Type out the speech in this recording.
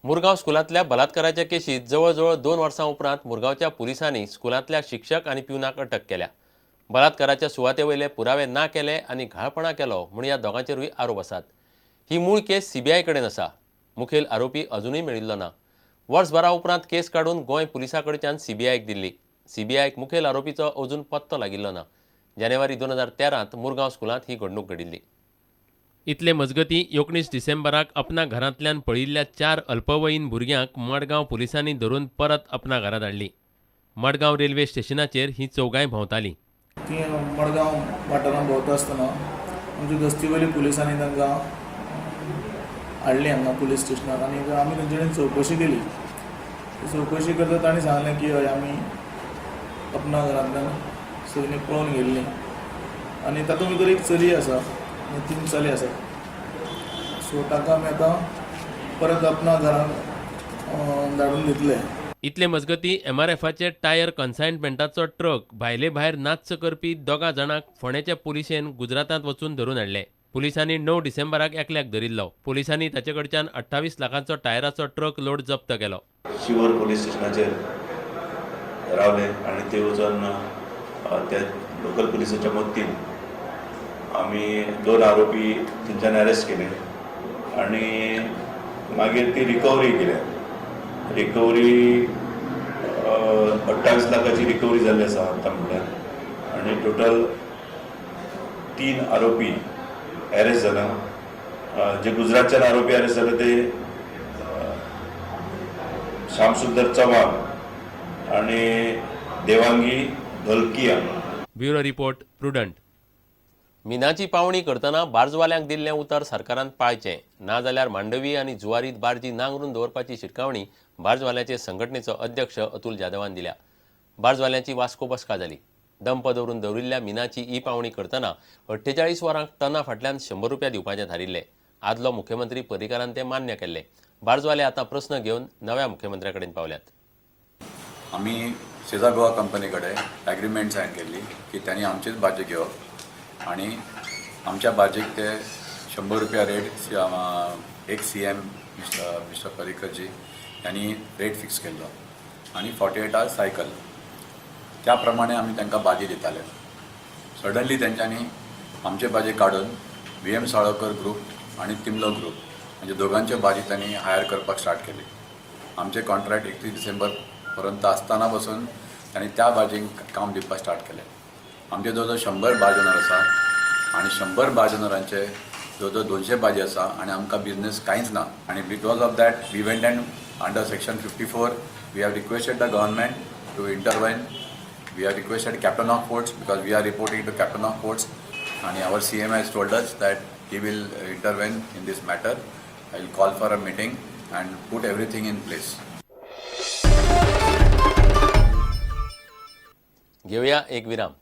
मुरगांव स्कुलांतल्या बलात्काराच्या केशीत जवळजवळ 2 वर्सां उपरांत मुरगांवच्या पुलिसांनी स्कुलांतल्या शिक्षक आनी प्युनाक अटक केल्या. बलात्काराच्या सुवातेवयले पुरावे ना केले आनी घाळपणा केलो म्हूण ह्या दोगांचेरूय आरोप आसात. ही मूळ केस सीबीआय कडेन आसा. मुखेल आरोपी अजूनय मेळिल्लो ना. वर्सभरा उपरांत केस काडून गोंय पुलिसां कडच्यान सीबीआयक दिल्ली. सीबीआयक मुखेल आरोपीचो अजून पत्तो लागिल्लो ना. जानेवारी 2013त मुरगांव स्कुलांत ही घडणूक घडिल्ली. इतले मजगतीं 19 डिसेंबराक अपना घरांतल्यान पळिल्ल्या 4 अल्पवयीन भुरग्यांक मडगांव पुलिसांनी धरून परत अपना घरा धाडली. मडगांव रेल्वे स्टेशनाचेर ही चौगाय भोंवताली. ती मडगांव वाठारांत भोंवता आसतना आमची गस्तीवयली पुलिसांनी तांकां हाडली हांगा पुलीस स्टेशनार आनी आमी तेंचे कडेन चवकशी केली. चवकशी करता ताणें सांगलें की हय आमी अपना घरांतल्यान सगळीं पळोवन गेल्लीं आनी तातूंत भितर एक चली आसा आनी 3 चले आसात. सो ताका आमी आतां परत अपना घरांत धाडून दितले. इतले मजगतीं एमआरएफाचे टायर कन्सायनमेंटाचो ट्रक भायले भायर नाच्च करपी दोगा जाणांक फोंडेच्या पुलिसेन गुजरातांत वचून धरून हाडले. पुलिसांनी 9 डिसेंबराक एकल्याक धरिल्लो. पुलिसांनी ताचे कडच्यान 28 लाखांचो टायराचो ट्रक लोड जप्त केलो. शिवर पोलीस स्टेशनाचेर रावले आनी ते वचून त्या लोकल पुलिसाच्या मदतीन आमी 2 आरोपी थंयच्यान अरेस्ट केले आनी मागीर ती रिकवरी केल्या. रिकवरी 28 लाखाची रिकवरी जाल्ली आसा आतां म्हटल्यार आनी टोटल 3 आरोपी अरेस्ट जाला. जे गुजरातच्यान आरोपी अरेस्ट जाले ते श्यामसुंदर चव्हाण आनी Devangi Dholakia. Bureau report Prudent. मिनाची पावणी करतना बार्जवाल्यांक दिल्लें उतर सरकारान पाळचें, नाजाल्यार मांडवी आनी जुवारीत बार्जी नांगरून दवरपाची शिटकावणी बार्जवाल्यांचे संघटनेचो अध्यक्ष अतुल जाधवान दिल्या. बार्जवाल्यांची वास्को बसका जाली. दंप दवरून दवरिल्ल्या मिनाची ई पावणी करतना 48 वरांक टना फाटल्यान 100 रुपया दिवपाचें थारिल्लें. आदलो मुख्यमंत्री पर्रीकारान तें मान्य केल्लें. बार्जवाले आतां प्रस्न घेवन नव्या मुख्यमंत्र्या कडेन पावल्यात. आम्ही शेजा गोवा कंपनी कडेन एग्रीमेंट सायन केल्ली की त्यांनी आमचीच भाजी घेवप आणि आमच्या भाजीक ते 100 रुपया रेट एक CM मिस्टर पर्रीकरजी यांनी रेट फिक्स केल्लो आणि 48 आवर्स सायकल त्या प्रमाणे आम्ही तांकां भाजी दिताले. सडनली तेंच्यांनी आमचे भाजी काडून VM साळोकर ग्रुप आणि तिमलो ग्रुप म्हणजे दोगांचे भाजी त्यांनी हायर करपाक स्टार्ट केली. आमचे कॉन्ट्रॅक्ट 31 डिसेंबर पर्यंत आसतना पासून त्यांनी त्या भाजींक काम दिवपाक स्टार्ट केलें. आमचे जवळ 100 बार्जनर आसा आणि 100 बार्जनरांचे जवळ 200 भाजी आसा आणि आमकां बिझनेस कांयच ना. आणि because of that we went and under section 54 we have requested the government to intervene. We have requested captain of ports because we are reporting to captain of ports आणि our CM has told us that he will intervene in this matter. I will call for a meeting and put everything in place. घेऊया एक विराम.